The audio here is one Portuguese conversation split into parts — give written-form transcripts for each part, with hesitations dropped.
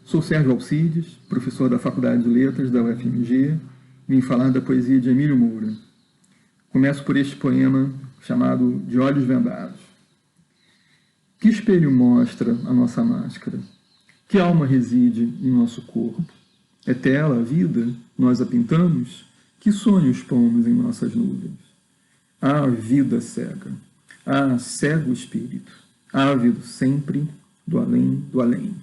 Sou Sérgio Alcides, professor da Faculdade de Letras da UFMG, vim falar da poesia de Emílio Moura. Começo por este poema chamado De Olhos Vendados. Que espelho mostra a nossa máscara? Que alma reside em nosso corpo? É tela a vida? Nós a pintamos? Que sonhos pomos em nossas nuvens? Ah, vida cega! Ah, cego espírito! Ávido sempre do além do além.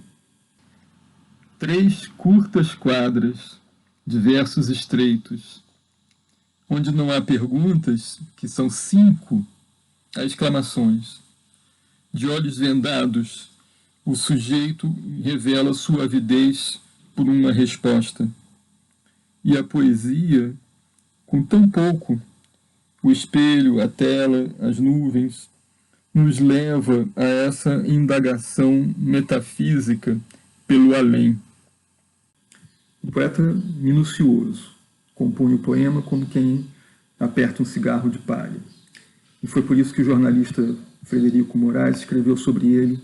3 curtas quadras de versos estreitos, onde não há perguntas, que são 5 exclamações. De olhos vendados, o sujeito revela sua avidez por uma resposta. E a poesia, com tão pouco, o espelho, a tela, as nuvens, nos leva a essa indagação metafísica pelo além. O poeta minucioso compõe o poema como quem aperta um cigarro de palha. E foi por isso que o jornalista Frederico Moraes escreveu sobre ele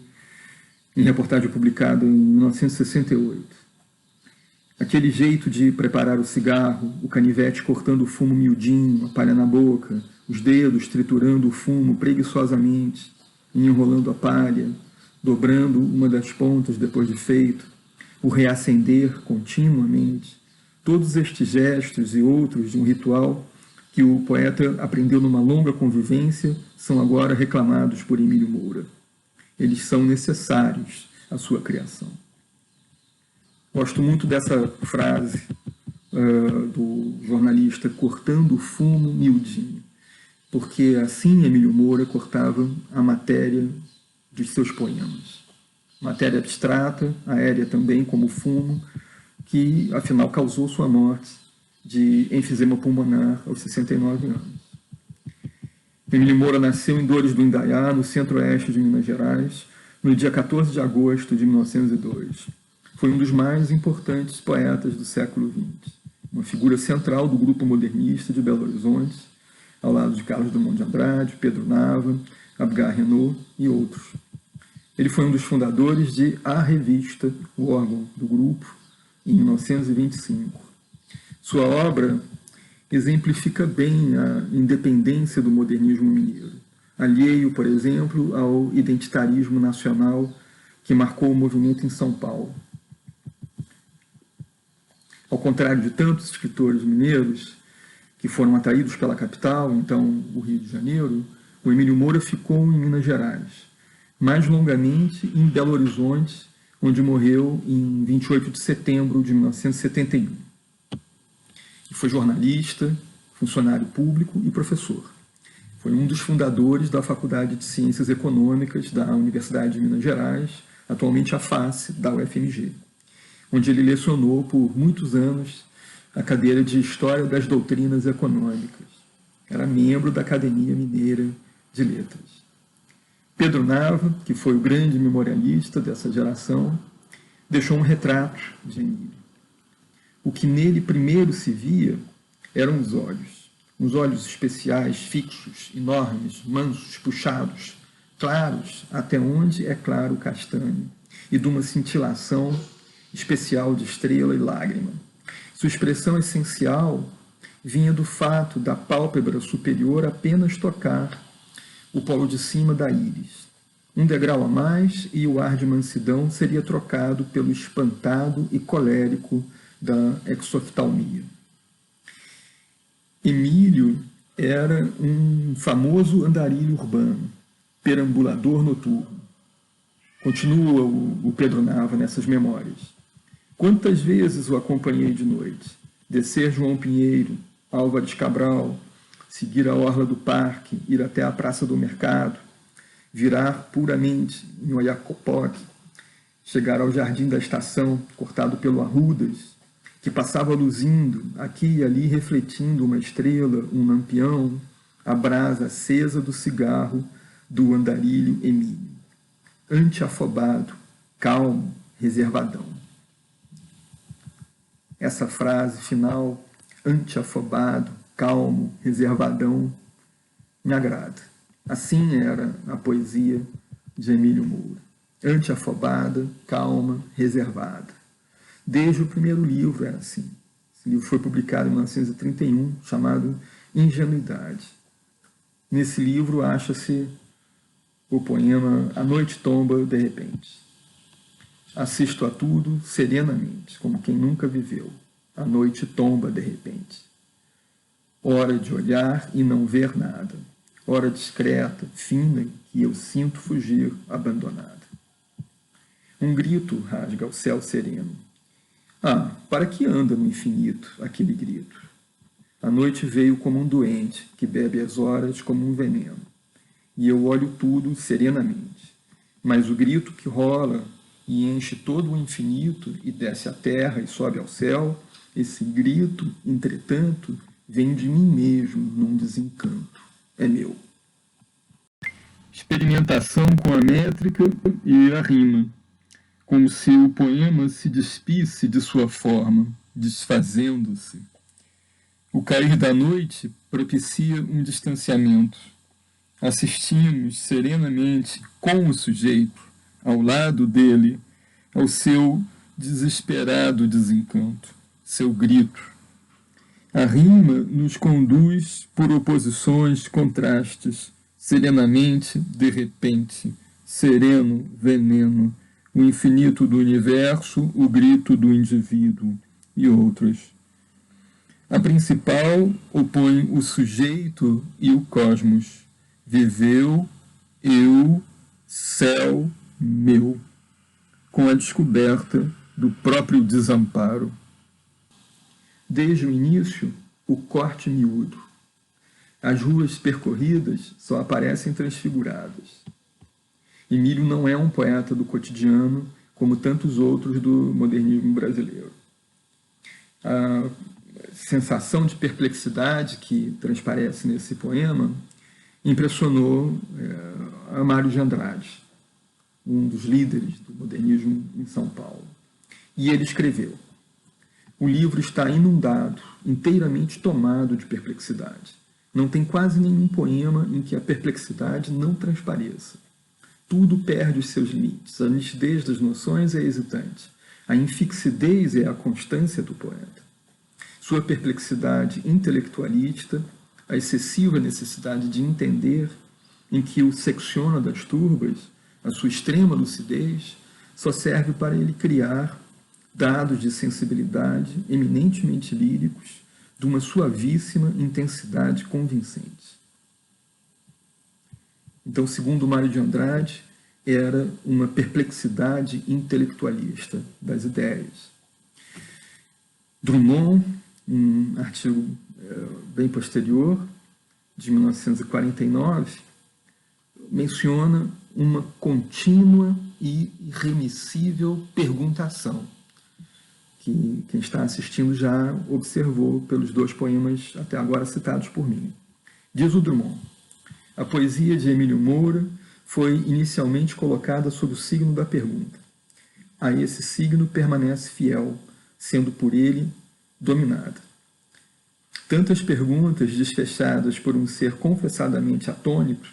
em reportagem publicada em 1968. Aquele jeito de preparar o cigarro, o canivete cortando o fumo miudinho, a palha na boca, os dedos triturando o fumo preguiçosamente, enrolando a palha, dobrando uma das pontas depois de feito, o reacender continuamente, todos estes gestos e outros de um ritual que o poeta aprendeu numa longa convivência são agora reclamados por Emílio Moura. Eles são necessários à sua criação. Gosto muito dessa frase do jornalista cortando o fumo miudinho, porque assim Emílio Moura cortava a matéria de seus poemas. Matéria abstrata, aérea também, como fumo, que afinal causou sua morte de enfisema pulmonar aos 69 anos. Emílio Moura nasceu em Dores do Indaiá, no centro-oeste de Minas Gerais, no dia 14 de agosto de 1902. Foi um dos mais importantes poetas do século XX, uma figura central do grupo modernista de Belo Horizonte, ao lado de Carlos Drummond de Andrade, Pedro Nava, Abgar Renaud e outros. Ele foi um dos fundadores de A Revista, o órgão do grupo, em 1925. Sua obra exemplifica bem a independência do modernismo mineiro, alheio, por exemplo, ao identitarismo nacional que marcou o movimento em São Paulo. Ao contrário de tantos escritores mineiros que foram atraídos pela capital, então o Rio de Janeiro, o Emílio Moura ficou em Minas Gerais, mais longamente em Belo Horizonte, onde morreu em 28 de setembro de 1971. E foi jornalista, funcionário público e professor. Foi um dos fundadores da Faculdade de Ciências Econômicas da Universidade de Minas Gerais, atualmente a FACE da UFMG, onde ele lecionou por muitos anos a cadeira de História das Doutrinas Econômicas. Era membro da Academia Mineira de Letras. Pedro Nava, que foi o grande memorialista dessa geração, deixou um retrato de Emílio. O que nele primeiro se via eram os olhos. Uns olhos especiais, fixos, enormes, mansos, puxados, claros, até onde é claro o castanho, e de uma cintilação especial de estrela e lágrima. Sua expressão essencial vinha do fato da pálpebra superior apenas tocar o polo de cima da íris. Um degrau a mais e o ar de mansidão seria trocado pelo espantado e colérico da exoftalmia. Emílio era um famoso andarilho urbano, perambulador noturno. Continua o Pedro Nava nessas memórias. Quantas vezes o acompanhei de noite? Descer João Pinheiro, Álvares Cabral, seguir a orla do parque, ir até a Praça do Mercado, virar puramente em Oiapoque, chegar ao Jardim da Estação, cortado pelo Arrudas, que passava luzindo, aqui e ali refletindo uma estrela, um lampião, a brasa acesa do cigarro do andarilho Emílio. Antiafobado, calmo, reservadão. Essa frase final, antiafobado, calmo, reservadão, me agrada. Assim era a poesia de Emílio Moura. Antiafobada, calma, reservada. Desde o primeiro livro era assim. Esse livro foi publicado em 1931, chamado Ingenuidade. Nesse livro acha-se o poema A Noite Tomba de Repente. Assisto a tudo serenamente, como quem nunca viveu. A noite tomba de repente. Hora de olhar e não ver nada. Hora discreta, fina, que eu sinto fugir, abandonada. Um grito rasga o céu sereno. Ah, para que anda no infinito aquele grito? A noite veio como um doente, que bebe as horas como um veneno. E eu olho tudo serenamente. Mas o grito que rola e enche todo o infinito e desce à terra e sobe ao céu, esse grito, entretanto, vem de mim mesmo num desencanto. É meu. Experimentação com a métrica e a rima, como se o poema se despisse de sua forma, desfazendo-se. O cair da noite propicia um distanciamento. Assistimos serenamente com o sujeito, ao lado dele, ao seu desesperado desencanto, seu grito. A rima nos conduz por oposições, contrastes, serenamente, de repente, sereno, veneno, o infinito do universo, o grito do indivíduo e outros. A principal opõe o sujeito e o cosmos. Viveu, eu, céu, meu, com a descoberta do próprio desamparo. Desde o início, o corte miúdo. As ruas percorridas só aparecem transfiguradas. Emílio não é um poeta do cotidiano, como tantos outros do modernismo brasileiro. A sensação de perplexidade que transparece nesse poema impressionou Mário de Andrade, um dos líderes do modernismo em São Paulo. E ele escreveu: o livro está inundado, inteiramente tomado de perplexidade. Não tem quase nenhum poema em que a perplexidade não transpareça. Tudo perde os seus limites. A nitidez das noções é hesitante. A infixidez é a constância do poeta. Sua perplexidade intelectualista, a excessiva necessidade de entender, em que o secciona das turbas, a sua extrema lucidez, só serve para ele criar dados de sensibilidade eminentemente líricos, de uma suavíssima intensidade convincente. Então, segundo Mário de Andrade, era uma perplexidade intelectualista das ideias. Drummond, um artigo bem posterior, de 1949, menciona uma contínua e irremissível perguntação, que quem está assistindo já observou pelos dois poemas até agora citados por mim. Diz o Drummond: a poesia de Emílio Moura foi inicialmente colocada sob o signo da pergunta. A esse signo permanece fiel, sendo por ele dominada. Tantas perguntas desfechadas por um ser confessadamente atônito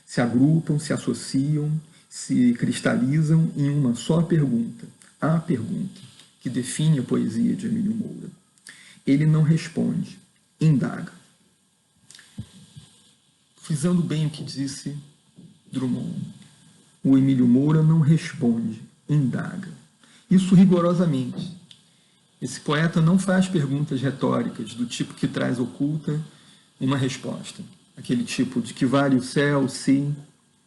se agrupam, se associam, se cristalizam em uma só pergunta, a pergunta que define a poesia de Emílio Moura. Ele não responde, indaga. Frisando bem o que disse Drummond, o Emílio Moura não responde, indaga. Isso rigorosamente. Esse poeta não faz perguntas retóricas do tipo que traz oculta uma resposta. Aquele tipo de que vale o céu, se,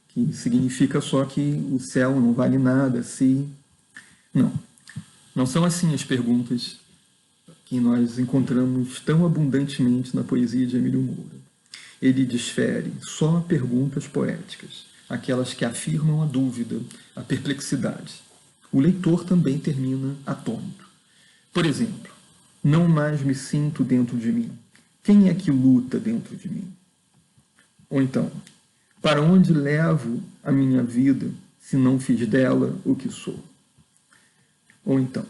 que significa só que o céu não vale nada, se. Não. Não são assim as perguntas que nós encontramos tão abundantemente na poesia de Emílio Moura. Ele desfere só perguntas poéticas, aquelas que afirmam a dúvida, a perplexidade. O leitor também termina atônito. Por exemplo, não mais me sinto dentro de mim. Quem é que luta dentro de mim? Ou então, para onde levo a minha vida se não fiz dela o que sou? Ou então,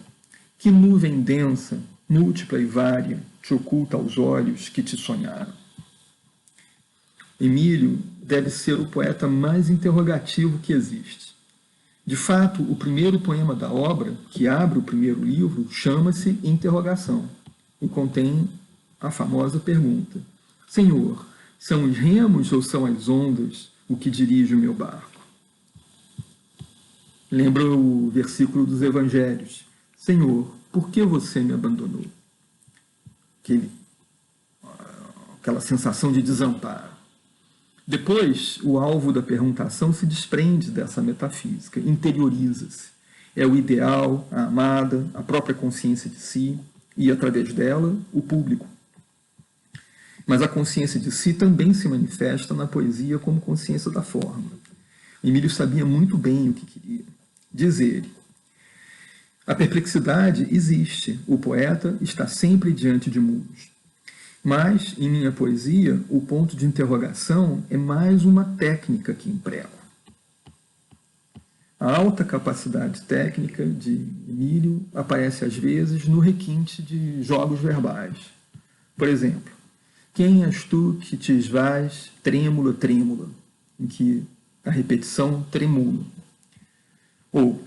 que nuvem densa, múltipla e vária, te oculta aos olhos que te sonharam? Emílio deve ser o poeta mais interrogativo que existe. De fato, o primeiro poema da obra, que abre o primeiro livro, chama-se Interrogação e contém a famosa pergunta: Senhor, são os remos ou são as ondas o que dirige o meu barco? Lembra o versículo dos Evangelhos: Senhor, por que você me abandonou? Aquela sensação de desamparo. Depois, o alvo da perguntação se desprende dessa metafísica, interioriza-se. É o ideal, a amada, a própria consciência de si e, através dela, o público. Mas a consciência de si também se manifesta na poesia como consciência da forma. Emílio sabia muito bem o que queria. Diz ele: a perplexidade existe, o poeta está sempre diante de muros. Mas, em minha poesia, o ponto de interrogação é mais uma técnica que emprego. A alta capacidade técnica de Emílio aparece às vezes no requinte de jogos verbais. Por exemplo, quem és tu que te esvais trêmula, trêmula, em que a repetição tremula. Ou,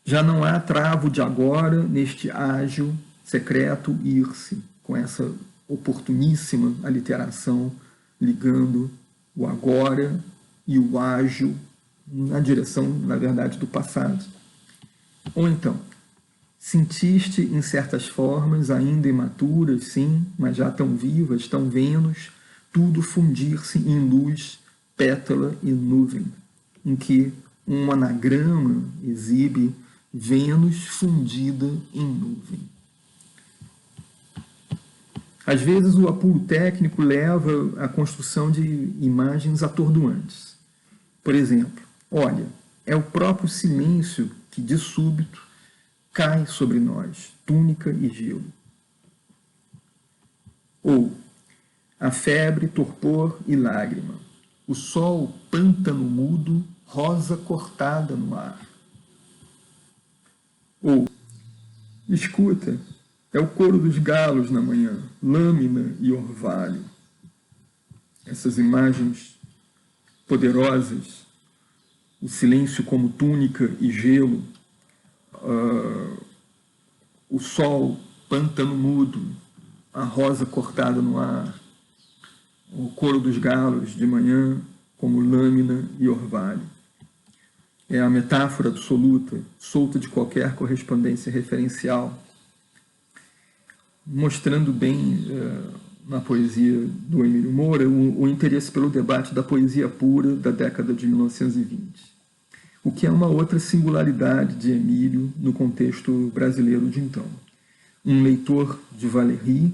já não há travo de agora neste ágil, secreto ir-se, com essa oportuníssima aliteração ligando o agora e o ágil na direção, na verdade, do passado. Ou então, sentiste em certas formas, ainda imaturas, sim, mas já tão vivas, tão Vênus, tudo fundir-se em luz, pétala e nuvem, em que um anagrama exibe Vênus fundida em nuvem. Às vezes, o apuro técnico leva à construção de imagens atordoantes. Por exemplo, olha, é o próprio silêncio que, de súbito, cai sobre nós, túnica e gelo. Ou, a febre, torpor e lágrima. O sol, pântano mudo, rosa cortada no ar. Ou, escuta, é o coro dos galos na manhã, lâmina e orvalho. Essas imagens poderosas, o silêncio como túnica e gelo, o sol, pântano mudo, a rosa cortada no ar, o coro dos galos de manhã como lâmina e orvalho. É a metáfora absoluta, solta de qualquer correspondência referencial, mostrando bem na poesia do Emílio Moura o interesse pelo debate da poesia pura da década de 1920, o que é uma outra singularidade de Emílio no contexto brasileiro de então. Um leitor de Valéry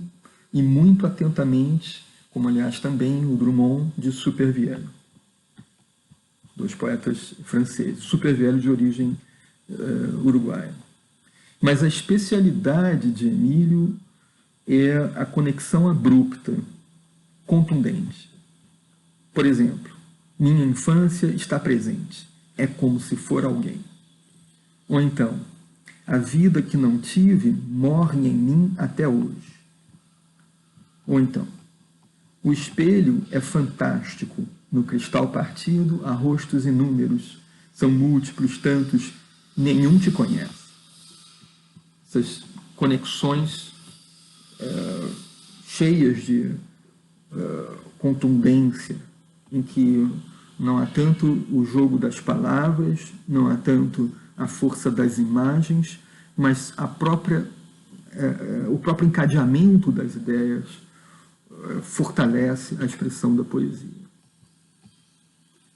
e muito atentamente, como aliás também o Drummond, de Supervielle, dois poetas franceses, Supervielle de origem uruguaia. Mas a especialidade de Emílio é a conexão abrupta, contundente. Por exemplo, minha infância está presente, é como se for alguém. Ou então, a vida que não tive morre em mim até hoje. Ou então, o espelho é fantástico, no cristal partido há rostos inúmeros, são múltiplos, tantos, nenhum te conhece. Essas conexões cheias de contundência, em que não há tanto o jogo das palavras, não há tanto a força das imagens, mas o próprio encadeamento das ideias fortalece a expressão da poesia.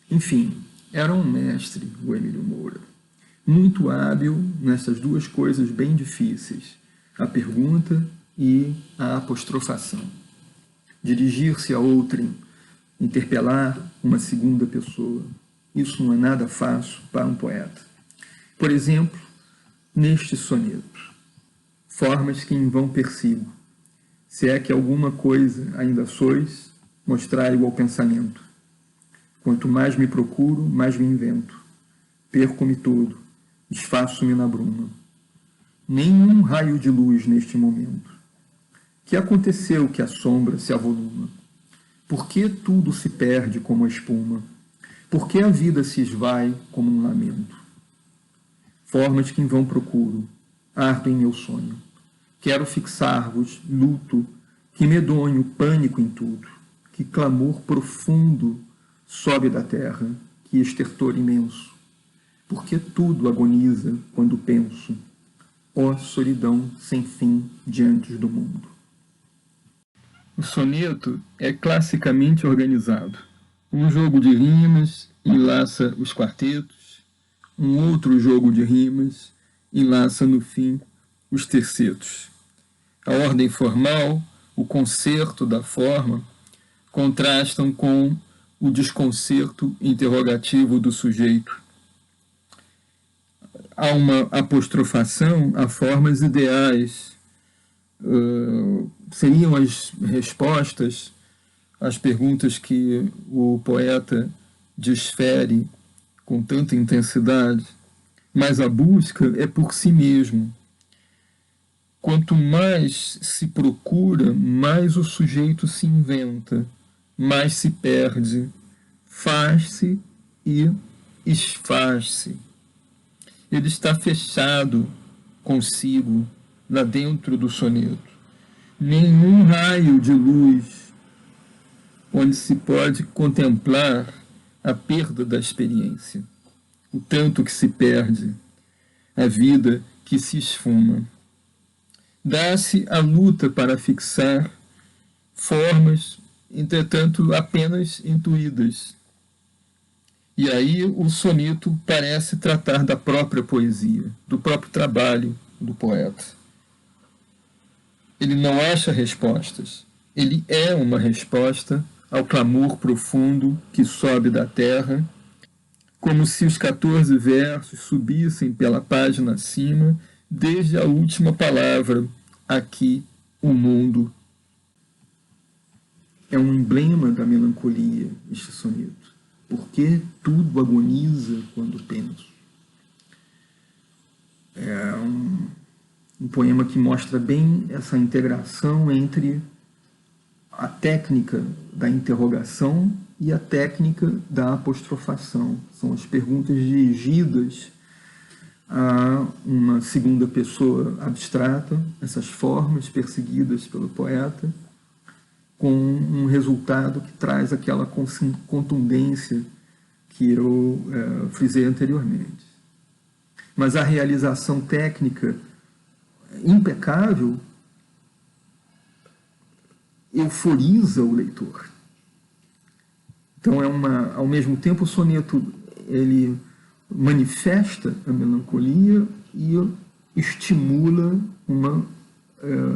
Enfim, era um mestre, o Emílio Moura, muito hábil nessas duas coisas bem difíceis, a pergunta e a apostrofação. Dirigir-se a outrem, interpelar uma segunda pessoa. Isso não é nada fácil para um poeta. Por exemplo, neste soneto, formas que em vão persigo, se é que alguma coisa ainda sois, mostrai-o ao pensamento. Quanto mais me procuro, mais me invento. Perco-me todo, desfaço-me na bruma. Nenhum raio de luz neste momento. Que aconteceu que a sombra se avoluma? Por que tudo se perde como a espuma? Por que a vida se esvai como um lamento? formas que em vão procuro, ardo em meu sonho. Quero fixar-vos, luto, que medonho pânico em tudo, que clamor profundo sobe da terra, que estertor imenso. Porque tudo agoniza quando penso, ó solidão sem fim diante do mundo. O soneto é classicamente organizado. Um jogo de rimas enlaça os quartetos, um outro jogo de rimas enlaça no fim os tercetos. A ordem formal, o concerto da forma, contrastam com o desconcerto interrogativo do sujeito. Há uma apostrofação a formas ideais, seriam as respostas às perguntas que o poeta desfere com tanta intensidade, mas a busca é por si mesmo. Quanto mais se procura, mais o sujeito se inventa, mais se perde, faz-se e esfaz-se. Ele está fechado consigo, lá dentro do soneto. Nenhum raio de luz onde se pode contemplar a perda da experiência, o tanto que se perde, a vida que se esfuma. Dá-se a luta para fixar formas, entretanto, apenas intuídas. E aí o soneto parece tratar da própria poesia, do próprio trabalho do poeta. Ele não acha respostas, ele é uma resposta ao clamor profundo que sobe da terra, como se os 14 versos subissem pela página acima, desde a última palavra, aqui, o mundo. É um emblema da melancolia, este soneto. Porque tudo agoniza quando penso. É um poema que mostra bem essa integração entre a técnica da interrogação e a técnica da apostrofação. São as perguntas dirigidas a uma segunda pessoa abstrata, essas formas perseguidas pelo poeta, com um resultado que traz aquela contundência que eu frisei anteriormente. Mas a realização técnica impecável euforiza o leitor. Então, ao mesmo tempo, o soneto ele manifesta a melancolia e estimula uma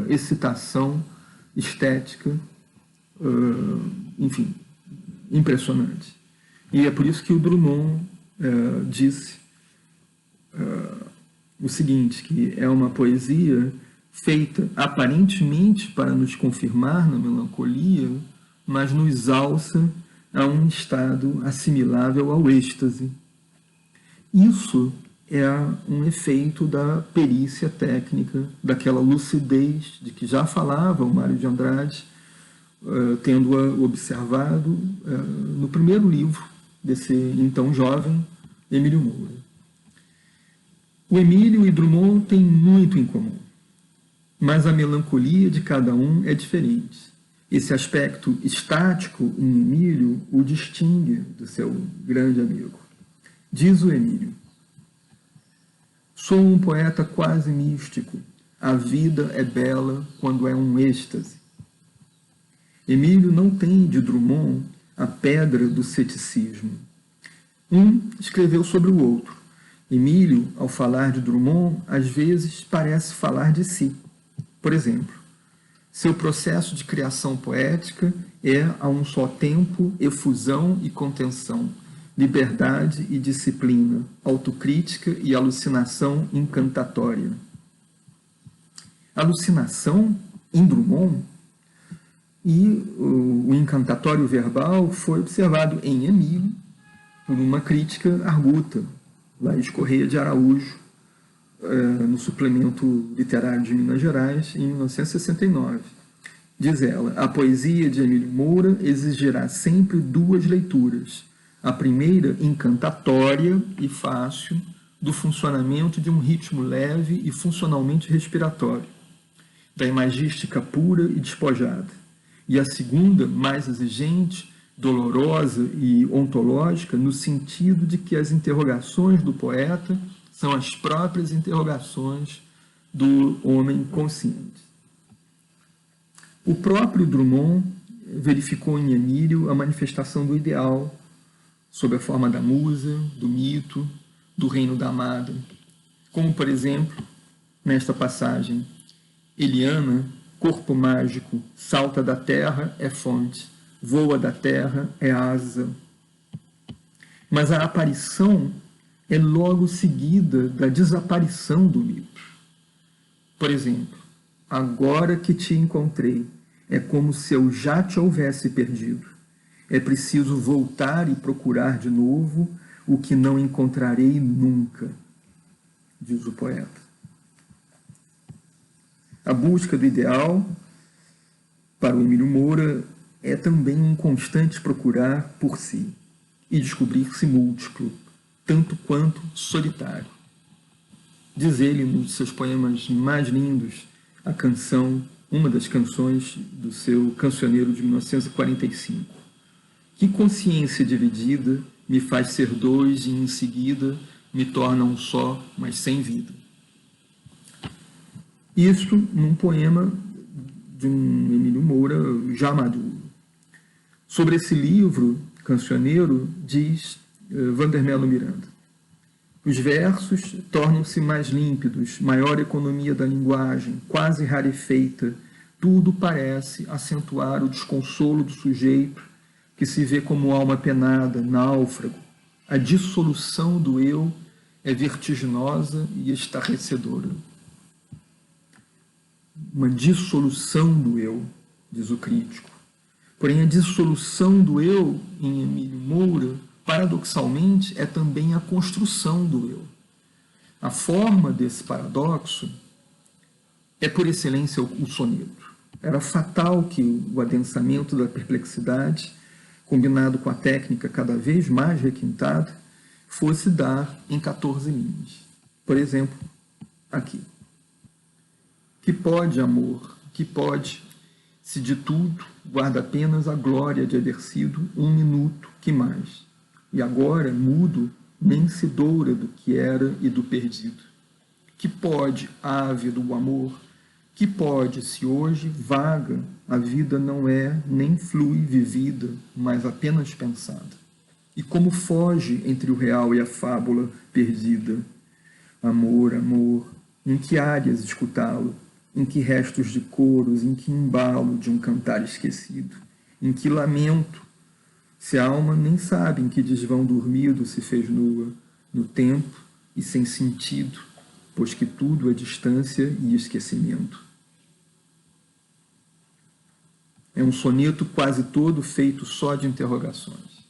excitação estética, enfim, impressionante. E é por isso que o Drummond disse o seguinte, que é uma poesia feita aparentemente para nos confirmar na melancolia, mas nos alça a um estado assimilável ao êxtase. Isso é um efeito da perícia técnica, daquela lucidez de que já falava o Mário de Andrade, tendo-a observado no primeiro livro desse então jovem Emílio Moura. O Emílio e Drummond têm muito em comum, mas a melancolia de cada um é diferente. Esse aspecto estático em Emílio o distingue do seu grande amigo. Diz o Emílio: sou um poeta quase místico. A vida é bela quando é um êxtase. Emílio não tem de Drummond a pedra do ceticismo. Um escreveu sobre o outro. Emílio, ao falar de Drummond, às vezes parece falar de si. Por exemplo, seu processo de criação poética é, a um só tempo, efusão e contenção, liberdade e disciplina, autocrítica e alucinação encantatória. Alucinação em Drummond e o encantatório verbal foi observado em Emílio por uma crítica arguta, Laís Correia de Araújo, no suplemento literário de Minas Gerais, em 1969. Diz ela: a poesia de Emílio Moura exigirá sempre duas leituras. A primeira, encantatória e fácil, do funcionamento de um ritmo leve e funcionalmente respiratório, da imagística pura e despojada, e a segunda, mais exigente, dolorosa e ontológica, no sentido de que as interrogações do poeta são as próprias interrogações do homem consciente. O próprio Drummond verificou em Emílio a manifestação do ideal, sob a forma da musa, do mito, do reino da amada, como, por exemplo, nesta passagem: Eliana, corpo mágico, salta da terra, é fonte, voa da terra, é asa. Mas a aparição é logo seguida da desaparição do mito. Por exemplo, agora que te encontrei, é como se eu já te houvesse perdido. É preciso voltar e procurar de novo o que não encontrarei nunca, diz o poeta. A busca do ideal, para o Emílio Moura, é também um constante procurar por si e descobrir-se múltiplo, tanto quanto solitário. Diz ele, nos seus poemas mais lindos, a canção, uma das canções do seu Cancioneiro de 1945. Que consciência dividida me faz ser dois e em seguida me torna um só, mas sem vida. Isso num poema de um Emílio Moura já maduro. Sobre esse livro, Cancioneiro, diz Vandermelo Miranda: os versos tornam-se mais límpidos, maior economia da linguagem, quase rarefeita, tudo parece acentuar o desconsolo do sujeito que se vê como alma penada, náufrago. A dissolução do eu é vertiginosa e estarrecedora. Uma dissolução do eu, diz o crítico. Porém, a dissolução do eu, em Emílio Moura, paradoxalmente, é também a construção do eu. A forma desse paradoxo é, por excelência, o soneto. Era fatal que o adensamento da perplexidade, combinado com a técnica cada vez mais requintada, fosse dar em 14 linhas. Por exemplo, aqui. Que pode, amor, que pode, se de tudo guarda apenas a glória de haver sido um minuto, que mais? E agora, mudo, nem se doura do que era e do perdido. Que pode, ávido o amor, que pode, se hoje vaga, a vida não é nem flui vivida, mas apenas pensada. E como foge entre o real e a fábula perdida. Amor, amor, em que áreas escutá-lo? Em que restos de coros, em que embalo de um cantar esquecido? Em que lamento, se a alma nem sabe em que desvão dormido se fez nua, no tempo e sem sentido, pois que tudo é distância e esquecimento. É um soneto quase todo feito só de interrogações.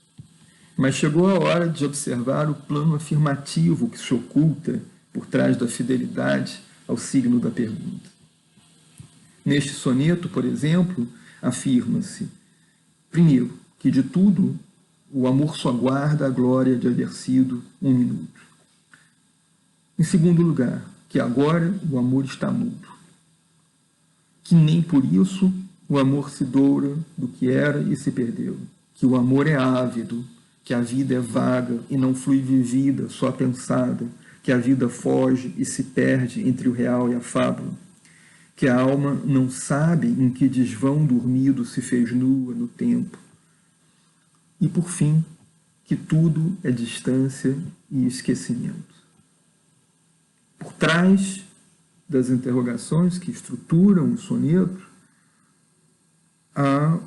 Mas chegou a hora de observar o plano afirmativo que se oculta por trás da fidelidade ao signo da pergunta. Neste soneto, por exemplo, afirma-se, primeiro, que de tudo o amor só guarda a glória de haver sido um minuto. Em segundo lugar, que agora o amor está mudo. Que nem por isso o amor se doura do que era e se perdeu. Que o amor é ávido, que a vida é vaga e não flui vivida, só pensada, que a vida foge e se perde entre o real e a fábula. Que a alma não sabe em que desvão dormido se fez nua no tempo. E, por fim, que tudo é distância e esquecimento. Por trás das interrogações que estruturam o soneto, há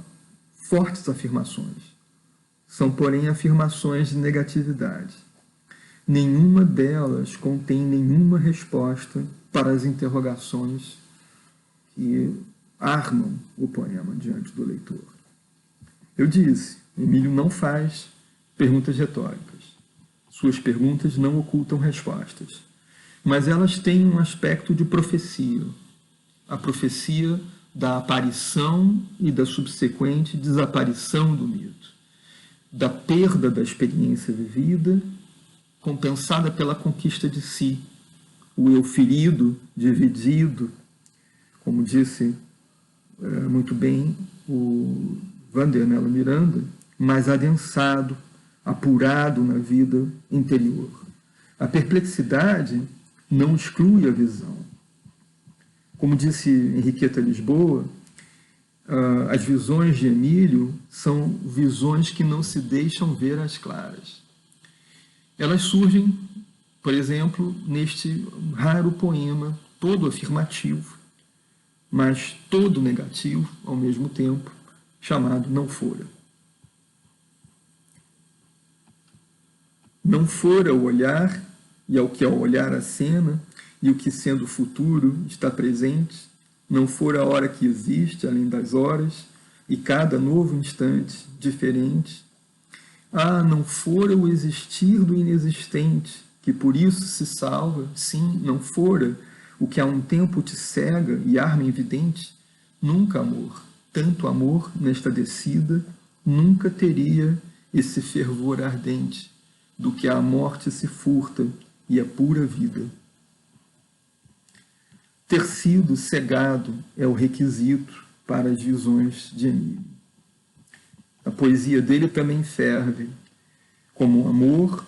fortes afirmações. São, porém, afirmações de negatividade. Nenhuma delas contém nenhuma resposta para as interrogações que armam o poema diante do leitor. Eu disse, Emílio não faz perguntas retóricas. Suas perguntas não ocultam respostas. Mas elas têm um aspecto de profecia. A profecia da aparição e da subsequente desaparição do mito. Da perda da experiência vivida compensada pela conquista de si, o eu ferido, dividido, como disse muito bem o Vandermelo Miranda, mas adensado, apurado na vida interior. A perplexidade não exclui a visão. Como disse Henriqueta Lisboa, as visões de Emílio são visões que não se deixam ver às claras. Elas surgem, por exemplo, neste raro poema, todo afirmativo, mas todo negativo ao mesmo tempo, chamado Não Fora. Não fora o olhar, e ao que ao olhar a cena, e o que sendo futuro está presente, não fora a hora que existe além das horas, e cada novo instante diferente. Ah, não fora o existir do inexistente, que por isso se salva, sim, não fora o que há um tempo te cega e arma evidente, nunca amor, tanto amor nesta descida, nunca teria esse fervor ardente, do que a morte se furta e a pura vida. Ter sido cegado é o requisito para as visões de Emílio. A poesia dele também ferve como o amor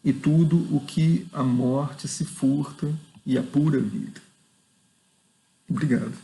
e tudo o que a morte se furta e a pura vida. Obrigado.